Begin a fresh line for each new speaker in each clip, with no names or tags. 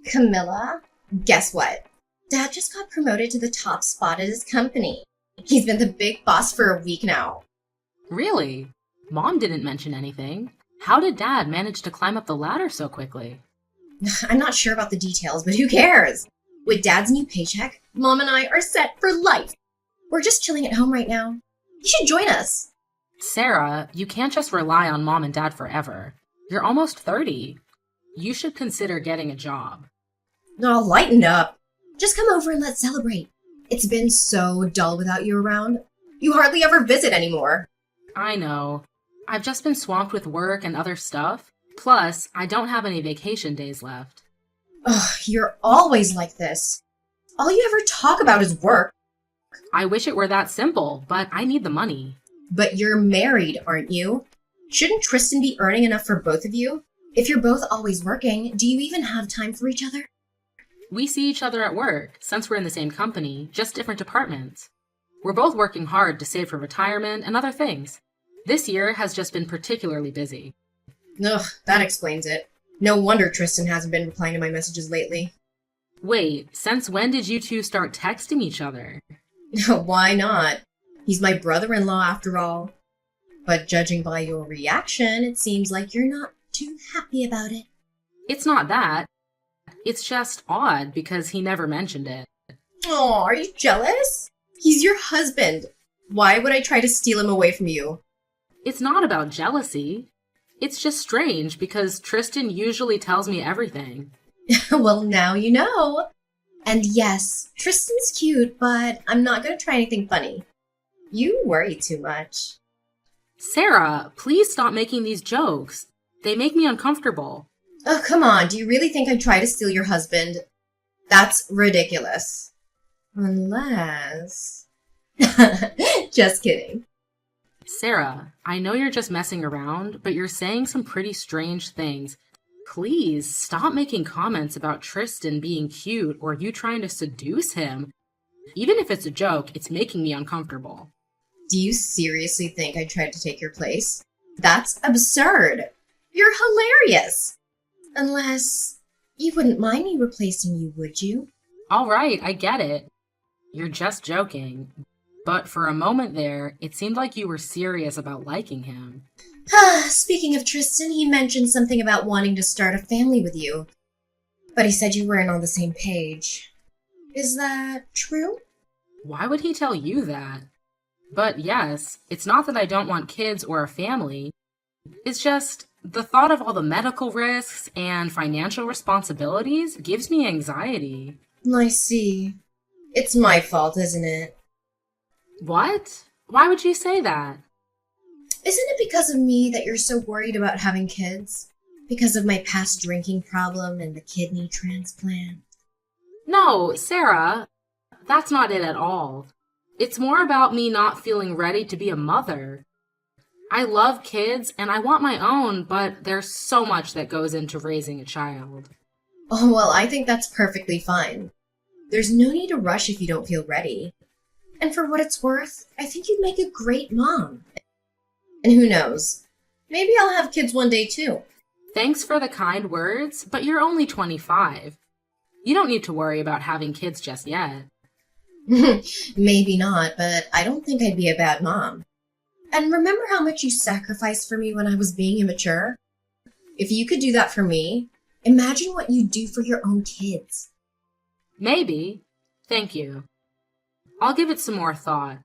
Camilla, guess what? Dad just got promoted to the top spot at his company. He's been the big boss for a week now.
Really? Mom didn't mention anything. How did Dad manage to climb up the ladder so quickly?
I'm not sure about the details, but who cares? With Dad's new paycheck, Mom and I are set for life. We're just chilling at home right now. You should join us.
Sarah, you can't just rely on Mom and Dad forever. You're almost 30. You should consider getting a job.
Oh, lighten up. Just come over and let's celebrate. It's been so dull without you around. You hardly ever visit anymore.
I know. I've just been swamped with work and other stuff. Plus, I don't have any vacation days left.
Ugh, you're always like this. All you ever talk about is work.
I wish it were that simple, but I need the money.
But you're married, aren't you? Shouldn't Tristan be earning enough for both of you? If you're both always working, do you even have time for each other?
We see each other at work, since we're in the same company, just different departments. We're both working hard to save for retirement and other things. This year has just been particularly busy.
Ugh, that explains it. No wonder Tristan hasn't been replying to my messages lately.
Wait, since when did you two start texting each other?
Why not? He's my brother-in-law after all. But judging by your reaction, it seems like you're not too happy about it.
It's not that. It's just odd because he never mentioned it.
Oh, are you jealous? He's your husband. Why would I try to steal him away from you?
It's not about jealousy. It's just strange because Tristan usually tells me everything.
Well, now you know. And yes, Tristan's cute, but I'm not going to try anything funny. You worry too much.
Sarah, please stop making these jokes. They make me uncomfortable.
Oh, come on. Do you really think I'd try to steal your husband? That's ridiculous. Unless... Just kidding.
Sarah, I know you're just messing around, but you're saying some pretty strange things. Please stop making comments about Tristan being cute or you trying to seduce him. Even if it's a joke, it's making me uncomfortable.
Do you seriously think I tried to take your place? That's absurd. You're hilarious. Unless you wouldn't mind me replacing you, would you?
All right, I get it. You're just joking. But for a moment there, it seemed like you were serious about liking him.
Speaking of Tristan, he mentioned something about wanting to start a family with you. But he said you weren't on the same page. Is that true?
Why would he tell you that? But yes, it's not that I don't want kids or a family. It's just the thought of all the medical risks and financial responsibilities gives me anxiety.
I see. It's my fault, isn't it?
What? Why would you say that?
Isn't it because of me that you're so worried about having kids? Because of my past drinking problem and the kidney transplant?
No, Sarah, that's not it at all. It's more about me not feeling ready to be a mother. I love kids and I want my own, but there's so much that goes into raising a child.
Oh, well, I think that's perfectly fine. There's no need to rush if you don't feel ready. And for what it's worth, I think you'd make a great mom. And who knows, maybe I'll have kids one day too.
Thanks for the kind words, but you're only 25. You don't need to worry about having kids just yet.
Maybe not, but I don't think I'd be a bad mom. And remember how much you sacrificed for me when I was being immature? If you could do that for me, imagine what you'd do for your own kids.
Maybe. Thank you. I'll give it some more thought.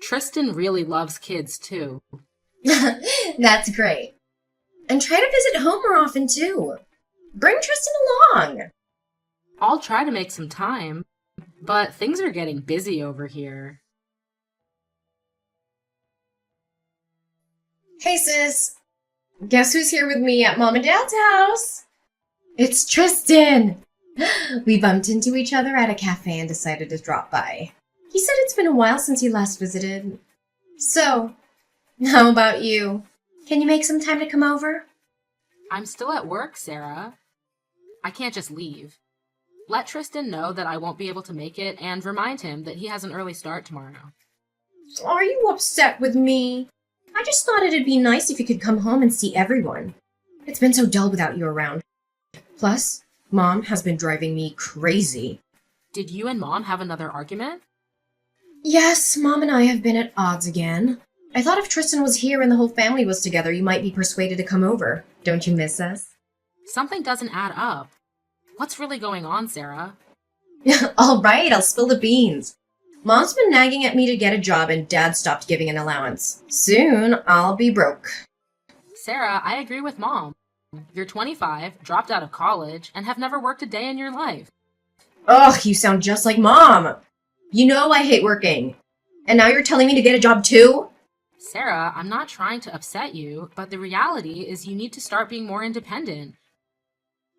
Tristan really loves kids too.
That's great. And try to visit home more often too. Bring Tristan along.
I'll try to make some time, but things are getting busy over here.
Hey sis, guess who's here with me at Mom and Dad's house? It's Tristan. We bumped into each other at a cafe and decided to drop by. He said it's been a while since he last visited. So, how about you? Can you make some time to come over?
I'm still at work, Sarah. I can't just leave. Let Tristan know that I won't be able to make it and remind him that he has an early start tomorrow.
Are you upset with me? I just thought it'd be nice if you could come home and see everyone. It's been so dull without you around. Plus, Mom has been driving me crazy.
Did you and Mom have another argument?
Yes, Mom and I have been at odds again. I thought if Tristan was here and the whole family was together, you might be persuaded to come over. Don't you miss us?
Something doesn't add up. What's really going on, Sarah?
All right, I'll spill the beans. Mom's been nagging at me to get a job and Dad stopped giving an allowance. Soon, I'll be broke.
Sarah, I agree with Mom. You're 25, dropped out of college, and have never worked a day in your life.
Ugh, you sound just like Mom. You know I hate working. And now you're telling me to get a job too?
Sarah, I'm not trying to upset you, but the reality is you need to start being more independent.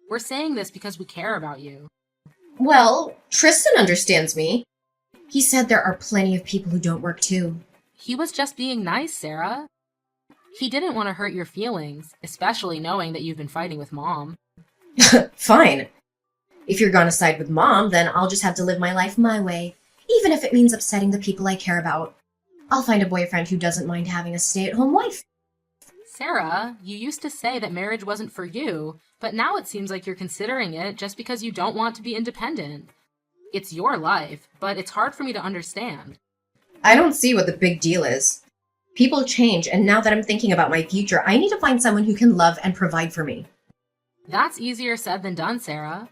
We're saying this because we care about you.
Well, Tristan understands me. He said there are plenty of people who don't work too.
He was just being nice, Sarah. He didn't want to hurt your feelings, especially knowing that you've been fighting with Mom.
Fine. If you're gonna side with Mom, then I'll just have to live my life my way, even if it means upsetting the people I care about. I'll find a boyfriend who doesn't mind having a stay-at-home wife.
Sarah, you used to say that marriage wasn't for you, but now it seems like you're considering it just because you don't want to be independent. It's your life, but it's hard for me to understand.
I don't see what the big deal is. People change, and now that I'm thinking about my future, I need to find someone who can love and provide for me.
That's easier said than done, Sarah.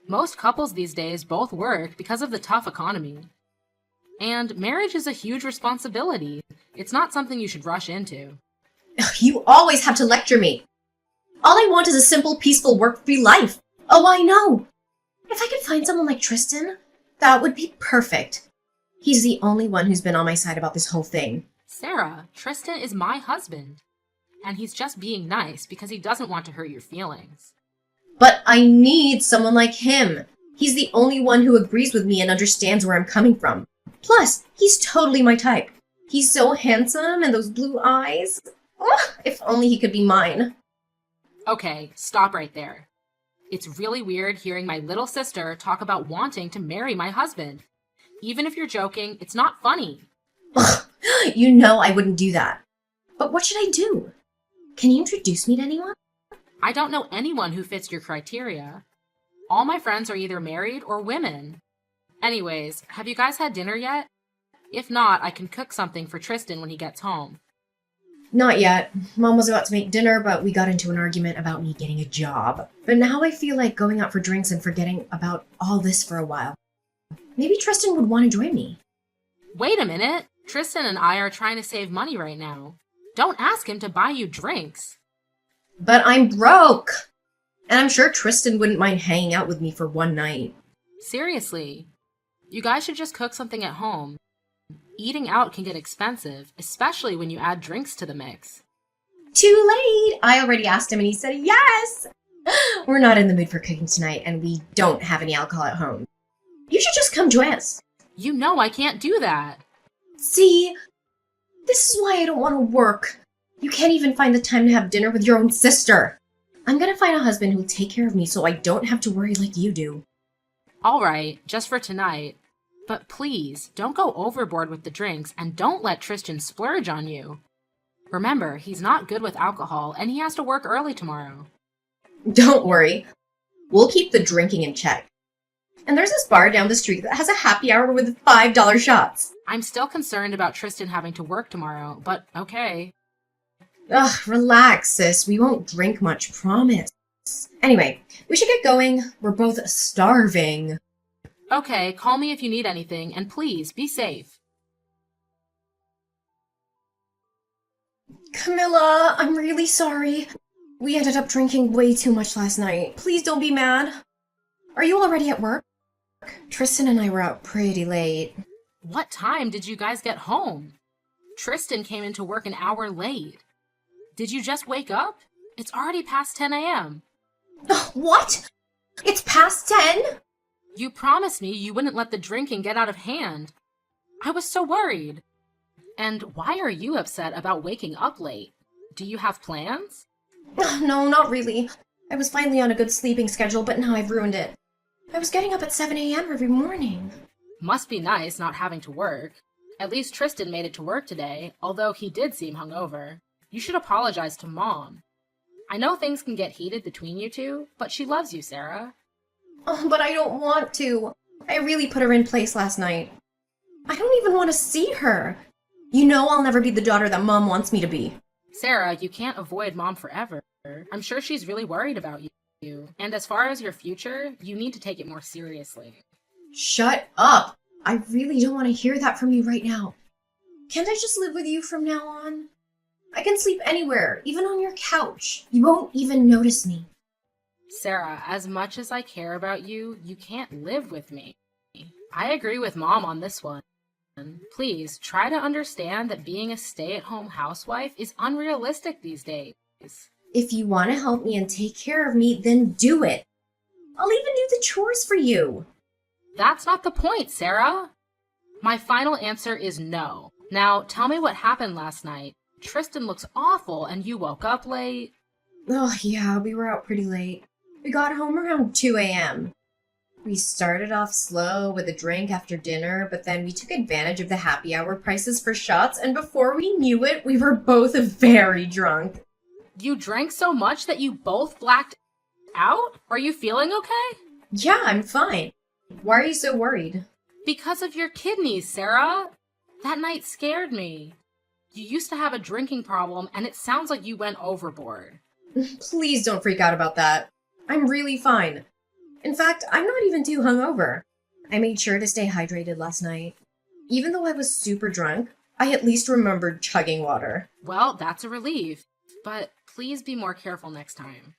Most couples these days both work because of the tough economy. And marriage is a huge responsibility. It's not something you should rush into.
You always have to lecture me. All I want is a simple, peaceful, work-free life. Oh, I know. If I could find someone like Tristan, that would be perfect. He's the only one who's been on my side about this whole thing.
Sarah, Tristan is my husband. And he's just being nice because he doesn't want to hurt your feelings.
But I need someone like him. He's the only one who agrees with me and understands where I'm coming from. Plus, he's totally my type. He's so handsome and those blue eyes. Oh, if only he could be mine.
Okay, stop right there. It's really weird hearing my little sister talk about wanting to marry my husband. Even if you're joking, it's not funny.
You know I wouldn't do that. But what should I do? Can you introduce me to anyone?
I don't know anyone who fits your criteria. All my friends are either married or women. Anyways, have you guys had dinner yet? If not, I can cook something for Tristan when he gets home.
Not yet. Mom was about to make dinner, but we got into an argument about me getting a job. But now I feel like going out for drinks and forgetting about all this for a while. Maybe Tristan would want to join me.
Wait a minute. Tristan and I are trying to save money right now. Don't ask him to buy you drinks.
But I'm broke. And I'm sure Tristan wouldn't mind hanging out with me for one night.
Seriously. You guys should just cook something at home. Eating out can get expensive, especially when you add drinks to the mix.
Too late! I already asked him and he said yes! We're not in the mood for cooking tonight and we don't have any alcohol at home. You should just come join us.
You know I can't do that.
See? This is why I don't want to work. You can't even find the time to have dinner with your own sister. I'm gonna find a husband who'll take care of me so I don't have to worry like you do.
All right, just for tonight. But please, don't go overboard with the drinks and don't let Tristan splurge on you. Remember, he's not good with alcohol and he has to work early tomorrow.
Don't worry. We'll keep the drinking in check. And there's this bar down the street that has a happy hour with $5 shots.
I'm still concerned about Tristan having to work tomorrow, but okay.
Ugh, relax, sis. We won't drink much, promise. Anyway, we should get going. We're both starving.
Okay, call me if you need anything, and please, be safe.
Camilla, I'm really sorry. We ended up drinking way too much last night. Please don't be mad. Are you already at work? Tristan and I were out pretty late.
What time did you guys get home? Tristan came into work an hour late. Did you just wake up? It's already past 10 a.m.
What? It's past 10?
You promised me you wouldn't let the drinking get out of hand. I was so worried. And why are you upset about waking up late? Do you have plans?
No, not really. I was finally on a good sleeping schedule, but now I've ruined it. I was getting up at 7 a.m. every morning.
Must be nice not having to work. At least Tristan made it to work today, although he did seem hungover. You should apologize to Mom. I know things can get heated between you two, but she loves you, Sarah.
Oh, but I don't want to. I really put her in place last night. I don't even want to see her. You know I'll never be the daughter that Mom wants me to be.
Sarah, you can't avoid Mom forever. I'm sure she's really worried about you. And as far as your future, you need to take it more seriously.
Shut up. I really don't want to hear that from you right now. Can't I just live with you from now on? I can sleep anywhere, even on your couch. You won't even notice me.
Sarah, as much as I care about you, you can't live with me. I agree with Mom on this one. Please, try to understand that being a stay-at-home housewife is unrealistic these days.
If you want to help me and take care of me, then do it. I'll even do the chores for you.
That's not the point, Sarah. My final answer is no. Now, tell me what happened last night. Tristan looks awful and you woke up late.
Oh, yeah, we were out pretty late. We got home around 2 a.m. We started off slow with a drink after dinner, but then we took advantage of the happy hour prices for shots, and before we knew it, we were both very drunk.
You drank so much that you both blacked out? Are you feeling okay?
Yeah, I'm fine. Why are you so worried?
Because of your kidneys, Sarah. That night scared me. You used to have a drinking problem, and it sounds like you went overboard.
Please don't freak out about that. I'm really fine. In fact, I'm not even too hungover. I made sure to stay hydrated last night. Even though I was super drunk, I at least remembered chugging water.
Well, that's a relief. But please be more careful next time.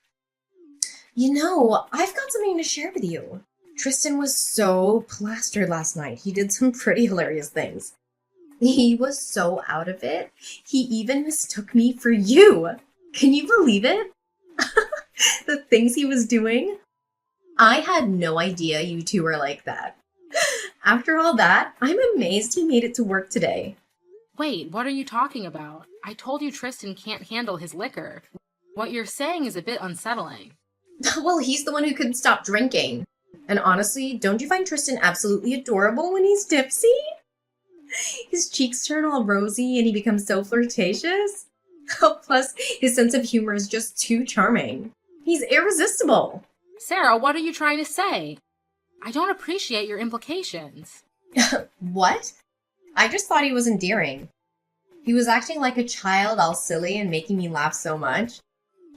You know, I've got something to share with you. Tristan was so plastered last night. He did some pretty hilarious things. He was so out of it, he even mistook me for you. Can you believe it? The things he was doing? I had no idea you two were like that. After all that, I'm amazed he made it to work today.
Wait, what are you talking about? I told you Tristan can't handle his liquor. What you're saying is a bit unsettling.
Well, he's the one who couldn't stop drinking. And honestly, don't you find Tristan absolutely adorable when he's tipsy? His cheeks turn all rosy and he becomes so flirtatious. Oh, plus, his sense of humor is just too charming. He's irresistible.
Sarah, what are you trying to say? I don't appreciate your implications.
What? I just thought he was endearing. He was acting like a child, all silly and making me laugh so much.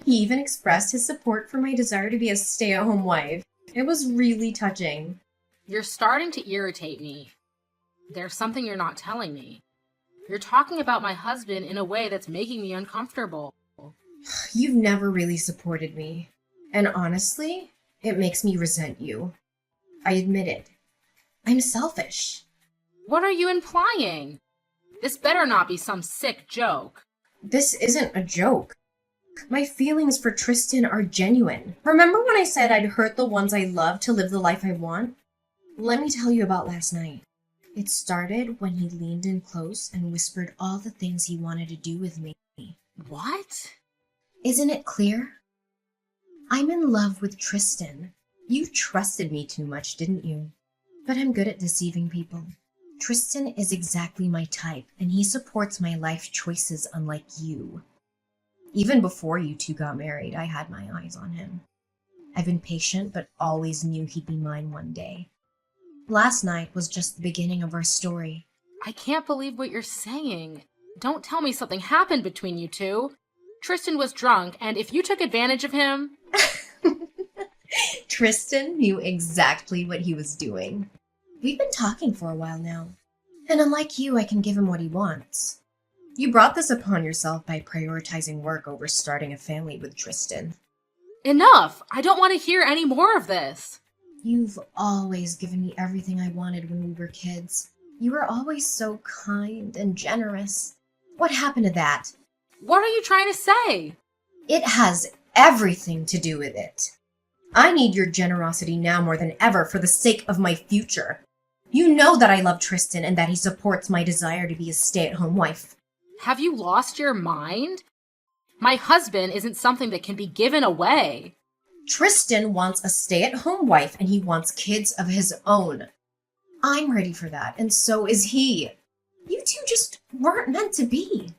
He even expressed his support for my desire to be a stay-at-home wife. It was really touching.
You're starting to irritate me. There's something you're not telling me. You're talking about my husband in a way that's making me uncomfortable.
You've never really supported me. And honestly, it makes me resent you. I admit it. I'm selfish.
What are you implying? This better not be some sick joke.
This isn't a joke. My feelings for Tristan are genuine. Remember when I said I'd hurt the ones I love to live the life I want? Let me tell you about last night. It started when he leaned in close and whispered all the things he wanted to do with me.
What?
Isn't it clear? I'm in love with Tristan. You trusted me too much, didn't you? But I'm good at deceiving people. Tristan is exactly my type, and he supports my life choices unlike you. Even before you two got married, I had my eyes on him. I've been patient, but always knew he'd be mine one day. Last night was just the beginning of our story.
I can't believe what you're saying. Don't tell me something happened between you two. Tristan was drunk, and if you took advantage of him...
Tristan knew exactly what he was doing. We've been talking for a while now. And unlike you, I can give him what he wants. You brought this upon yourself by prioritizing work over starting a family with Tristan.
Enough! I don't want to hear any more of this.
You've always given me everything I wanted when we were kids. You were always so kind and generous. What happened to that?
What are you trying to say?
It has everything to do with it. I need your generosity now more than ever for the sake of my future. You know that I love Tristan and that he supports my desire to be a stay-at-home wife.
Have you lost your mind? My husband isn't something that can be given away.
Tristan wants a stay-at-home wife and he wants kids of his own. I'm ready for that, and so is he. You two just weren't meant to be.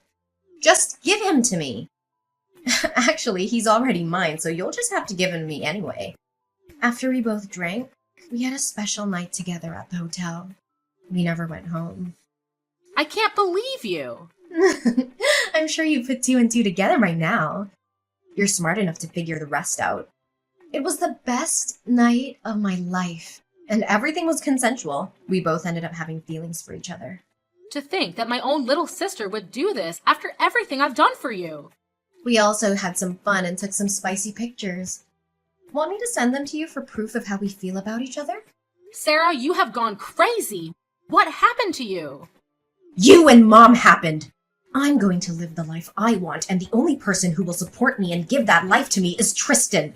Just give him to me. Actually, he's already mine, so you'll just have to give him to me anyway. After we both drank, we had a special night together at the hotel. We never went home.
I can't believe you!
I'm sure you put two and two together right now. You're smart enough to figure the rest out. It was the best night of my life, and everything was consensual. We both ended up having feelings for each other.
To think that my own little sister would do this after everything I've done for you!
We also had some fun and took some spicy pictures. Want me to send them to you for proof of how we feel about each other?
Sarah, you have gone crazy! What happened to you?
You and Mom happened! I'm going to live the life I want, and the only person who will support me and give that life to me is Tristan.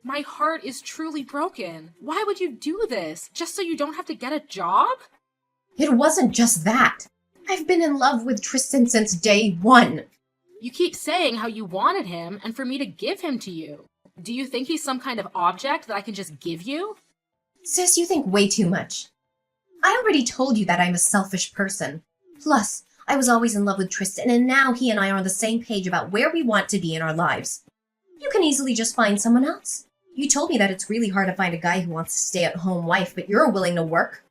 My heart is truly broken. Why would you do this? Just so you don't have to get a job?
It wasn't just that. I've been in love with Tristan since day one.
You keep saying how you wanted him and for me to give him to you. Do you think he's some kind of object that I can just give you?
Sis, you think way too much. I already told you that I'm a selfish person. Plus, I was always in love with Tristan, and now he and I are on the same page about where we want to be in our lives. You can easily just find someone else. You told me that it's really hard to find a guy who wants to stay-at-home wife, but you're willing to work.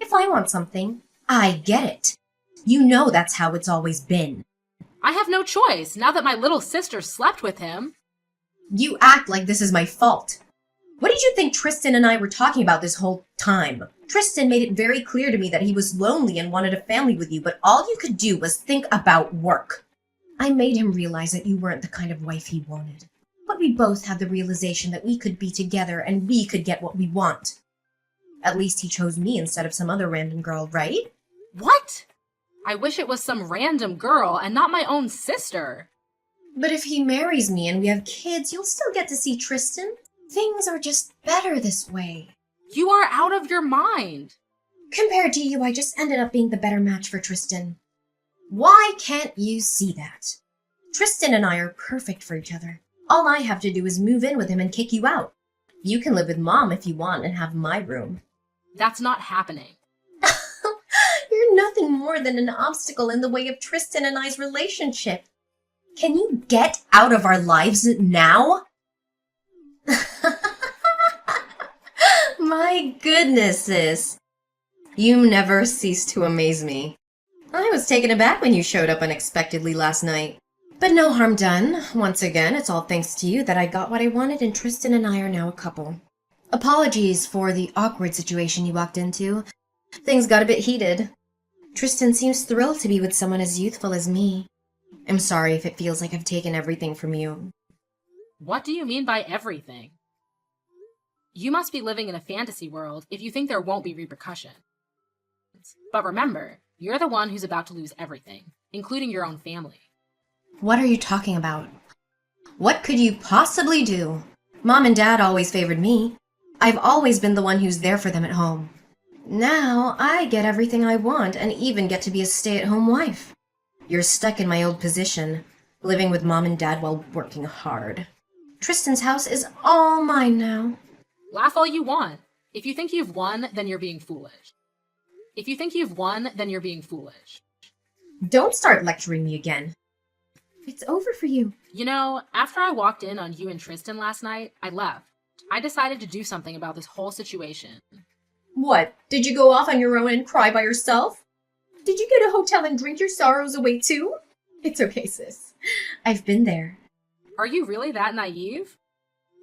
If I want something, I get it. You know that's how it's always been.
I have no choice, now that my little sister slept with him.
You act like this is my fault. What did you think Tristan and I were talking about this whole time? Tristan made it very clear to me that he was lonely and wanted a family with you, but all you could do was think about work. I made him realize that you weren't the kind of wife he wanted. But we both had the realization that we could be together and we could get what we want. At least he chose me instead of some other random girl, right?
What? I wish it was some random girl and not my own sister.
But if he marries me and we have kids, you'll still get to see Tristan. Things are just better this way.
You are out of your mind.
Compared to you, I just ended up being the better match for Tristan. Why can't you see that? Tristan and I are perfect for each other. All I have to do is move in with him and kick you out. You can live with Mom if you want and have my room.
That's not happening.
You're nothing more than an obstacle in the way of Tristan and I's relationship. Can you get out of our lives now? My goodness, sis. You never cease to amaze me. I was taken aback when you showed up unexpectedly last night. But no harm done. Once again, it's all thanks to you that I got what I wanted and Tristan and I are now a couple. Apologies for the awkward situation you walked into. Things got a bit heated. Tristan seems thrilled to be with someone as youthful as me. I'm sorry if it feels like I've taken everything from you.
What do you mean by everything? You must be living in a fantasy world if you think there won't be repercussions. But remember, you're the one who's about to lose everything, including your own family.
What are you talking about? What could you possibly do? Mom and Dad always favored me. I've always been the one who's there for them at home. Now I get everything I want and even get to be a stay-at-home wife. You're stuck in my old position, living with Mom and Dad while working hard. Tristan's house is all mine now.
Laugh all you want. If you think you've won, then you're being foolish. If you think you've won, then you're being foolish.
Don't start lecturing me again. It's over for you.
You know, after I walked in on you and Tristan last night, I left. I decided to do something about this whole situation.
What? Did you go off on your own and cry by yourself? Did you get a hotel and drink your sorrows away too? It's okay, sis. I've been there.
Are you really that naive?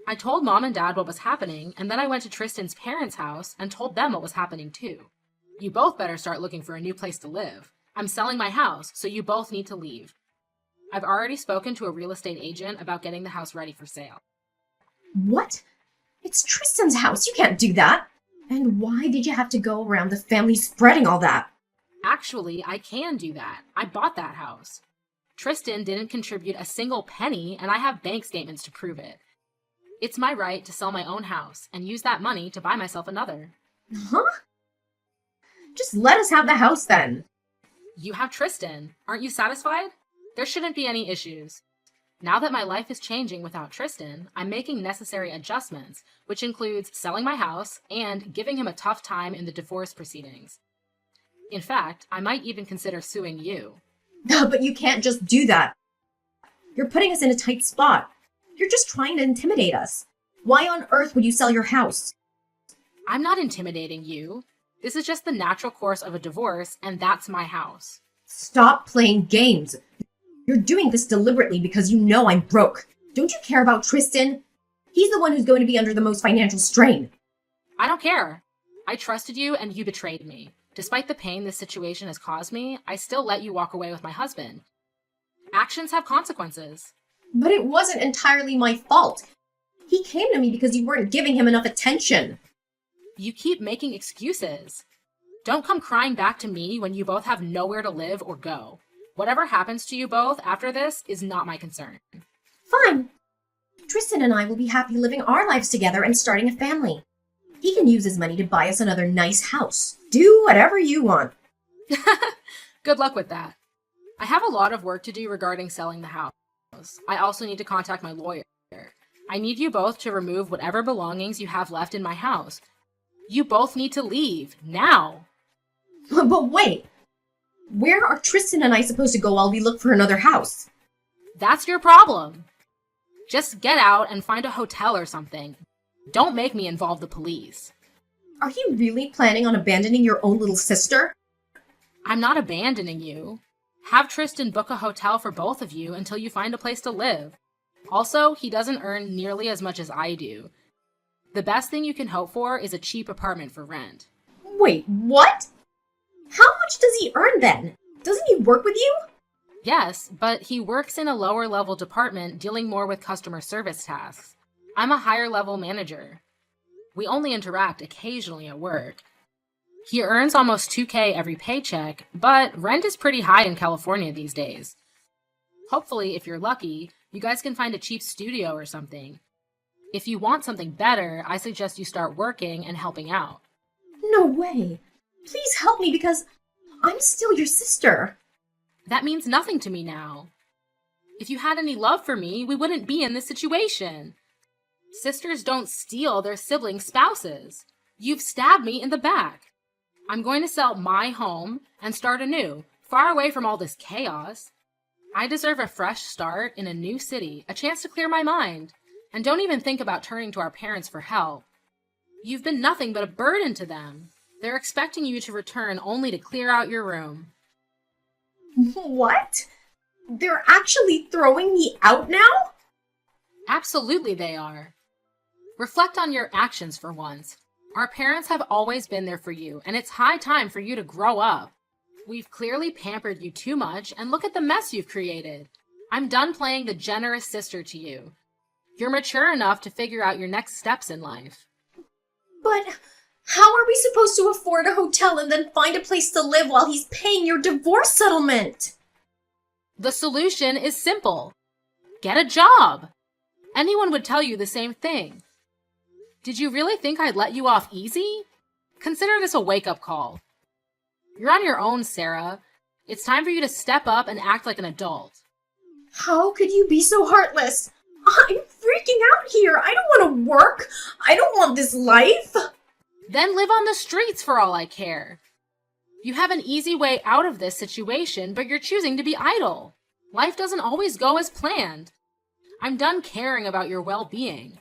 I told Mom and Dad what was happening, and then I went to Tristan's parents' house and told them what was happening too. You both better start looking for a new place to live. I'm selling my house, so you both need to leave. I've already spoken to a real estate agent about getting the house ready for sale.
What? It's Tristan's house. You can't do that. And why did you have to go around the family spreading all that?
Actually, I can do that. I bought that house. Tristan didn't contribute a single penny, and I have bank statements to prove it. It's my right to sell my own house and use that money to buy myself another.
Huh? Just let us have the house then.
You have Tristan. Aren't you satisfied? There shouldn't be any issues. Now that my life is changing without Tristan, I'm making necessary adjustments, which includes selling my house and giving him a tough time in the divorce proceedings. In fact, I might even consider suing you.
No, but you can't just do that. You're putting us in a tight spot. You're just trying to intimidate us. Why on earth would you sell your house?
I'm not intimidating you. This is just the natural course of a divorce, and that's my house.
Stop playing games. You're doing this deliberately because you know I'm broke. Don't you care about Tristan? He's the one who's going to be under the most financial strain.
I don't care. I trusted you and you betrayed me. Despite the pain this situation has caused me, I still let you walk away with my husband. Actions have consequences.
But it wasn't entirely my fault. He came to me because you weren't giving him enough attention.
You keep making excuses. Don't come crying back to me when you both have nowhere to live or go. Whatever happens to you both after this is not my concern.
Fine. Tristan and I will be happy living our lives together and starting a family. He can use his money to buy us another nice house. Do whatever you want.
Good luck with that. I have a lot of work to do regarding selling the house. I also need to contact my lawyer. I need you both to remove whatever belongings you have left in my house. You both need to leave, now.
But wait. Where are Tristan and I supposed to go while we look for another house?
That's your problem. Just get out and find a hotel or something. Don't make me involve the police.
Are you really planning on abandoning your own little sister?
I'm not abandoning you. Have Tristan book a hotel for both of you until you find a place to live. Also, he doesn't earn nearly as much as I do. The best thing you can hope for is a cheap apartment for rent.
Wait, what? How much does he earn then? Doesn't he work with you?
Yes, but he works in a lower level department dealing more with customer service tasks. I'm a higher level manager. We only interact occasionally at work. He earns almost $2,000 every paycheck, but rent is pretty high in California these days. Hopefully, if you're lucky, you guys can find a cheap studio or something. If you want something better, I suggest you start working and helping out.
No way. Please help me because I'm still your sister.
That means nothing to me now. If you had any love for me, we wouldn't be in this situation. Sisters don't steal their siblings' spouses. You've stabbed me in the back. I'm going to sell my home and start anew, far away from all this chaos. I deserve a fresh start in a new city, a chance to clear my mind. And don't even think about turning to our parents for help. You've been nothing but a burden to them. They're expecting you to return only to clear out your room.
What? They're actually throwing me out now?
Absolutely they are. Reflect on your actions for once. Our parents have always been there for you, and it's high time for you to grow up. We've clearly pampered you too much, and look at the mess you've created. I'm done playing the generous sister to you. You're mature enough to figure out your next steps in life.
But how are we supposed to afford a hotel and then find a place to live while he's paying your divorce settlement?
The solution is simple. Get a job. Anyone would tell you the same thing. Did you really think I'd let you off easy? Consider this a wake-up call. You're on your own, Sarah. It's time for you to step up and act like an adult.
How could you be so heartless? I'm freaking out here. I don't want to work. I don't want this life.
Then live on the streets for all I care. You have an easy way out of this situation, but you're choosing to be idle. Life doesn't always go as planned. I'm done caring about your well-being.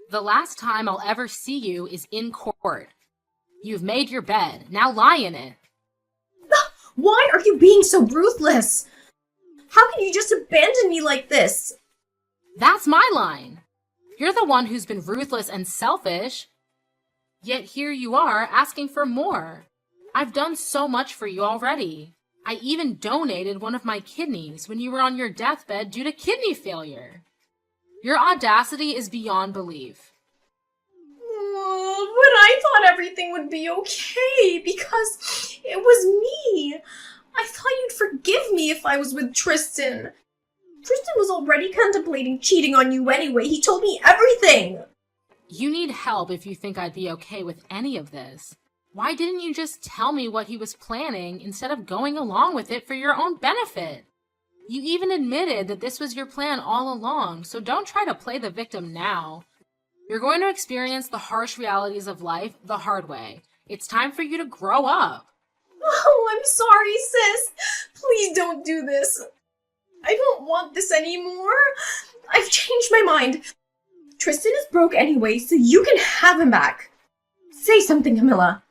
The last time I'll ever see you is in court. You've made your bed. Now lie in it.
Why are you being so ruthless? How can you just abandon me like this?
That's my line. You're the one who's been ruthless and selfish. Yet here you are asking for more. I've done so much for you already. I even donated one of my kidneys when you were on your deathbed due to kidney failure. Your audacity is beyond belief.
But I thought everything would be okay because it was me. I thought you'd forgive me if I was with Tristan. Tristan was already contemplating cheating on you anyway. He told me everything.
You need help if you think I'd be okay with any of this. Why didn't you just tell me what he was planning instead of going along with it for your own benefit? You even admitted that this was your plan all along, so don't try to play the victim now. You're going to experience the harsh realities of life the hard way. It's time for you to grow up.
Oh, I'm sorry, sis. Please don't do this. I don't want this anymore. I've changed my mind. Tristan is broke anyway, so you can have him back. Say something, Camilla.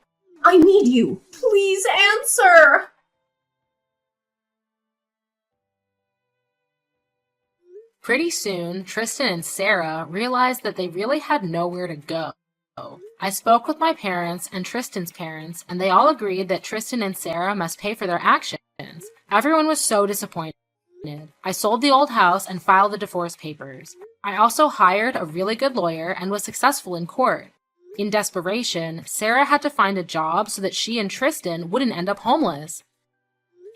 I need you. Please answer.
Pretty soon, Tristan and Sarah realized that they really had nowhere to go. I spoke with my parents and Tristan's parents, and they all agreed that Tristan and Sarah must pay for their actions. Everyone was so disappointed. I sold the old house and filed the divorce papers. I also hired a really good lawyer and was successful in court. In desperation, Sarah had to find a job so that she and Tristan wouldn't end up homeless.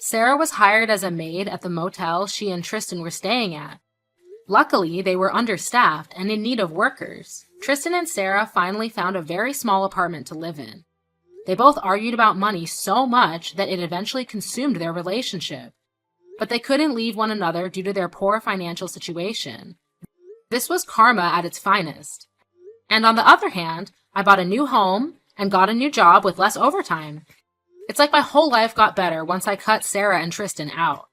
Sarah was hired as a maid at the motel she and Tristan were staying at. Luckily, they were understaffed and in need of workers. Tristan and Sarah finally found a very small apartment to live in. They both argued about money so much that it eventually consumed their relationship. But they couldn't leave one another due to their poor financial situation. This was karma at its finest. And on the other hand, I bought a new home and got a new job with less overtime. It's like my whole life got better once I cut Sarah and Tristan out.